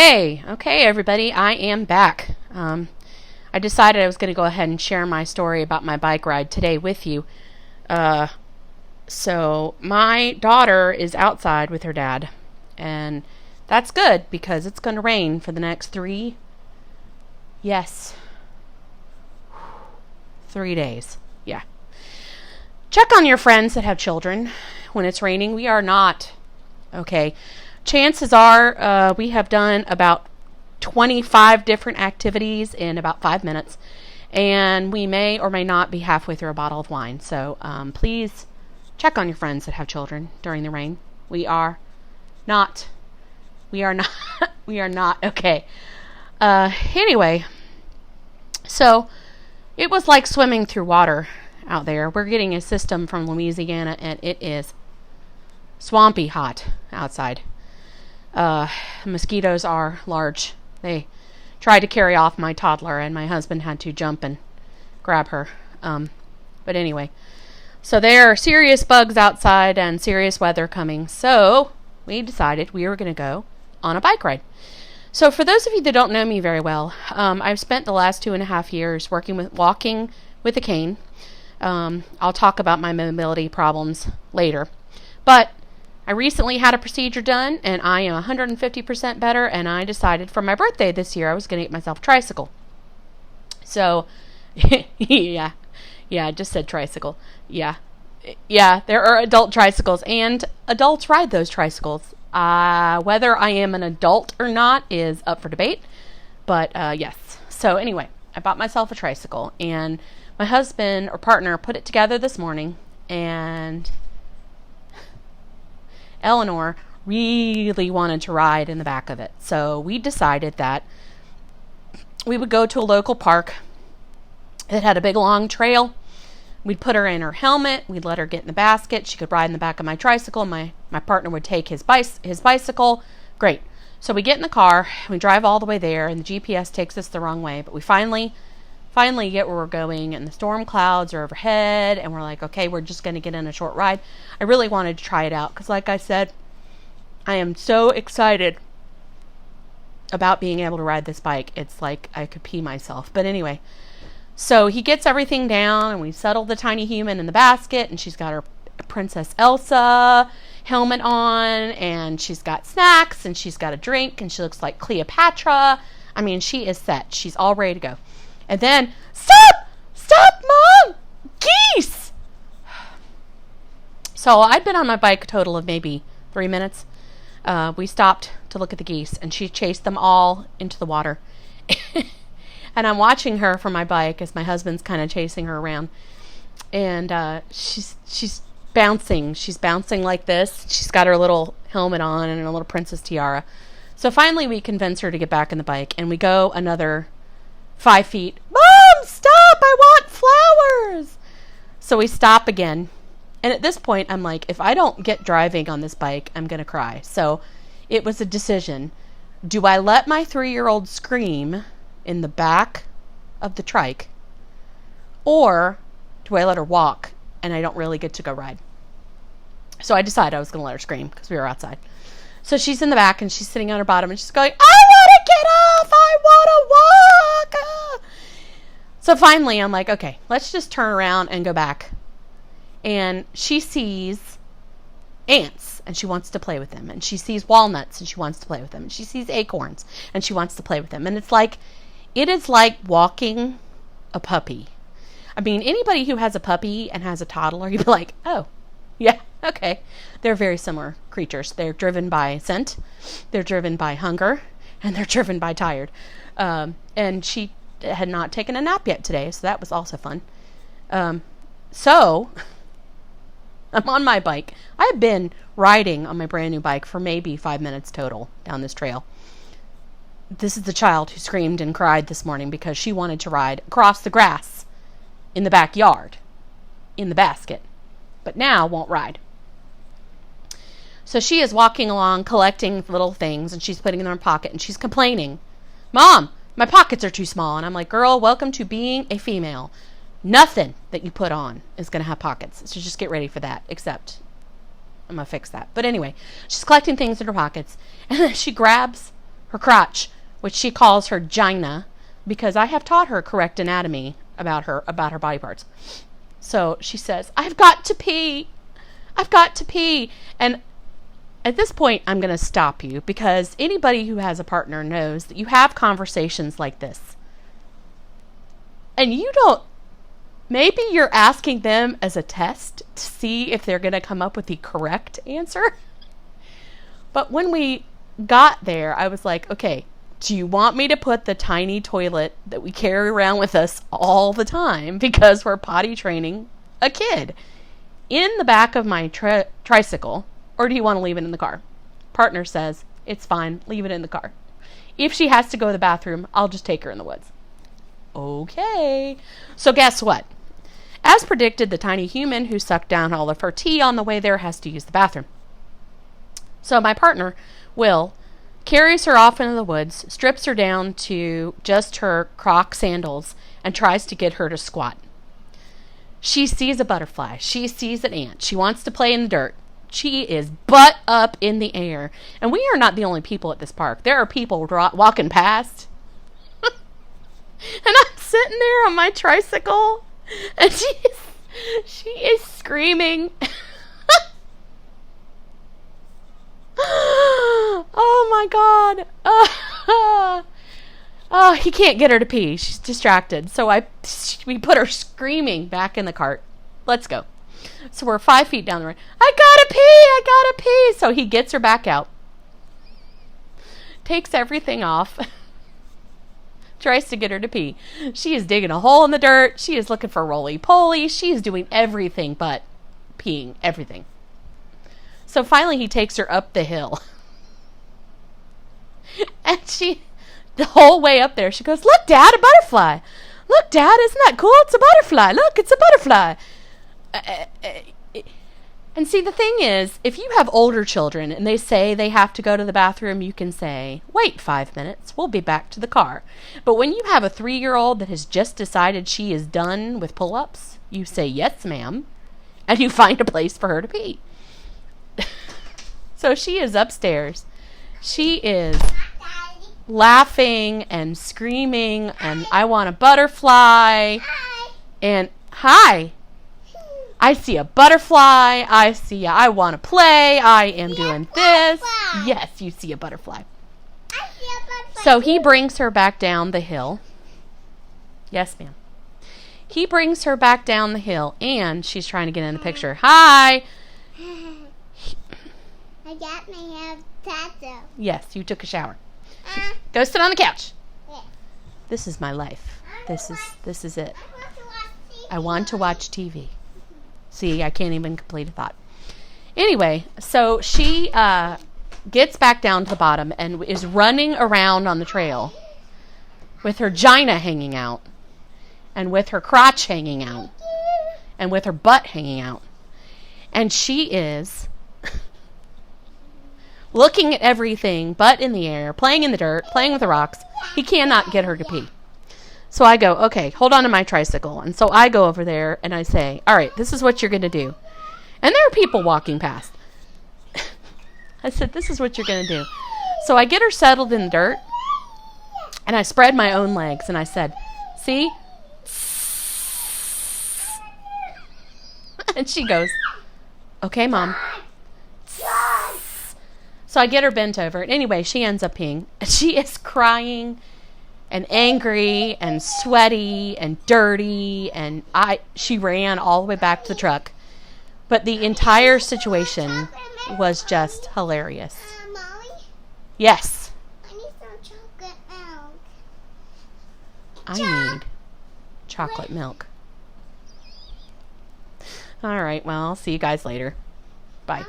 Okay, everybody, I am back. I decided I was going to go ahead and share my story about my bike ride today with you. So my daughter is outside with her dad, and that's good because it's going to rain for the next 3 days. Yeah. Check on your friends that have children when it's raining. We are not. Okay. Chances are we have done about 25 different activities in about 5 minutes, and we may or may not be halfway through a bottle of wine. So please check on your friends that have children during the rain. We are not. We are not. Okay. Anyway, so it was like swimming through water out there. We're getting a system from Louisiana, and it is swampy hot outside. Mosquitoes are large. They tried to carry off my toddler, and my husband had to jump and grab her. But anyway, so there are serious bugs outside and serious weather coming. So we decided we were going to go on a bike ride. So for those of you that don't know me very well, I've spent the last 2.5 years walking with a cane. I'll talk about my mobility problems later. But I recently had a procedure done, and I am 150% better, and I decided for my birthday this year I was going to get myself a tricycle. So, yeah, I just said tricycle. Yeah, there are adult tricycles, and adults ride those tricycles. Whether I am an adult or not is up for debate, but yes. So anyway, I bought myself a tricycle, and my husband or partner put it together this morning, and Eleanor really wanted to ride in the back of it. So we decided that we would go to a local park that had a big long trail. We'd put her in her helmet. We'd let her get in the basket. She could ride in the back of my tricycle. My partner would take his bicycle. Great. So we get in the car. We drive all the way there, and the GPS takes us the wrong way. But we finally get where we're going, and the storm clouds are overhead, and we're like, okay, we're just going to get in a short ride. I really wanted to try it out because, like I said, I am so excited about being able to ride this bike. It's like I could pee myself. But anyway, so he gets everything down, and we settle the tiny human in the basket, and she's got her Princess Elsa helmet on, and she's got snacks, and she's got a drink, and she looks like Cleopatra. I mean, she is set. She's all ready to go. And then, stop, Mom! Geese! So I'd been on my bike a total of maybe 3 minutes. We stopped to look at the geese, and she chased them all into the water. And I'm watching her from my bike as my husband's kind of chasing her around. And she's bouncing. She's bouncing like this. She's got her little helmet on and a little princess tiara. So finally we convince her to get back on the bike, and we go another 5 feet. Mom, stop! I want flowers! So we stop again. And at this point, I'm like, if I don't get driving on this bike, I'm going to cry. So it was a decision. Do I let my 3-year-old scream in the back of the trike? Or do I let her walk and I don't really get to go ride? So I decided I was going to let her scream because we were outside. So she's in the back, and she's sitting on her bottom, and she's going, I want to get off! I want to walk! Ah. So finally, I'm like, okay, let's just turn around and go back. And she sees ants, and she wants to play with them. And she sees walnuts, and she wants to play with them. And she sees acorns, and she wants to play with them. And it is like walking a puppy. I mean, anybody who has a puppy and has a toddler, you'd be like, oh, yeah, okay. They're very similar creatures. They're driven by scent, they're driven by hunger, and they're driven by tired. And she had not taken a nap yet today, so that was also fun. So I'm on my bike. I've been riding on my brand new bike for maybe 5 minutes total down this trail. This is the child who screamed and cried this morning because she wanted to ride across the grass in the backyard in the basket, but now won't ride. So she is walking along collecting little things, and she's putting them in her pocket, and she's complaining, Mom, my pockets are too small. And I'm like, girl, welcome to being a female. Nothing that you put on is going to have pockets. So just get ready for that, except I'm going to fix that. But anyway, she's collecting things in her pockets, and then she grabs her crotch, which she calls her gina, because I have taught her correct anatomy about her body parts. So she says, I've got to pee. I've got to pee. And at this point, I'm going to stop you, because anybody who has a partner knows that you have conversations like this. And you don't, maybe you're asking them as a test to see if they're going to come up with the correct answer. But when we got there, I was like, okay, do you want me to put the tiny toilet that we carry around with us all the time because we're potty training a kid in the back of my tricycle, or do you want to leave it in the car? Partner says, it's fine, leave it in the car. If she has to go to the bathroom, I'll just take her in the woods. Okay. So guess what? As predicted, the tiny human who sucked down all of her tea on the way there has to use the bathroom. So my partner, Will, carries her off into the woods, strips her down to just her Croc sandals, and tries to get her to squat. She sees a butterfly. She sees an ant. She wants to play in the dirt. She is butt up in the air. And we are not the only people at this park. There are people walking past. And I'm sitting there on my tricycle, and she is screaming. Oh my God. Oh, he can't get her to pee. She's distracted. So we put her screaming back in the cart. Let's go. So we're 5 feet down the road. I gotta pee. So he gets her back out. Takes everything off. Tries to get her to pee. She is digging a hole in the dirt. She is looking for roly-poly. She is doing everything but peeing. Everything. So finally he takes her up the hill. And the whole way up there, she goes, look, Dad, a butterfly. Look, Dad, isn't that cool? It's a butterfly. Look, it's a butterfly. And see, the thing is, if you have older children and they say they have to go to the bathroom, you can say, wait 5 minutes, we'll be back to the car. But when you have a 3-year-old that has just decided she is done with pull-ups, you say, yes, ma'am, and you find a place for her to pee. So she is upstairs. She is laughing and screaming, and I want a butterfly. And hi. I see a butterfly. I want to play. I am doing this. Yes, you see a butterfly. I see a butterfly. So he brings her back down the hill. Yes, ma'am. He brings her back down the hill, and she's trying to get in the picture. Hi. I got my tattoo. Yes, you took a shower. Go sit on the couch. Yeah. This is my life. This is it. I want to watch TV. See, I can't even complete a thought. Anyway, so she gets back down to the bottom and is running around on the trail with her gina hanging out and with her crotch hanging out and with her butt hanging out. And she is looking at everything, butt in the air, playing in the dirt, playing with the rocks. He cannot get her to pee. So I go, okay, hold on to my tricycle. And so I go over there and I say, all right, this is what you're going to do. And there are people walking past. I said, this is what you're going to do. So I get her settled in the dirt and I spread my own legs and I said, see? And she goes, okay, Mom. So I get her bent over. And anyway, she ends up peeing. And she is crying and angry and sweaty and dirty. And she ran all the way back to the truck. But the entire situation was just hilarious. Molly? Yes. I need some chocolate milk. I need chocolate milk. All right, well, I'll see you guys later. Bye.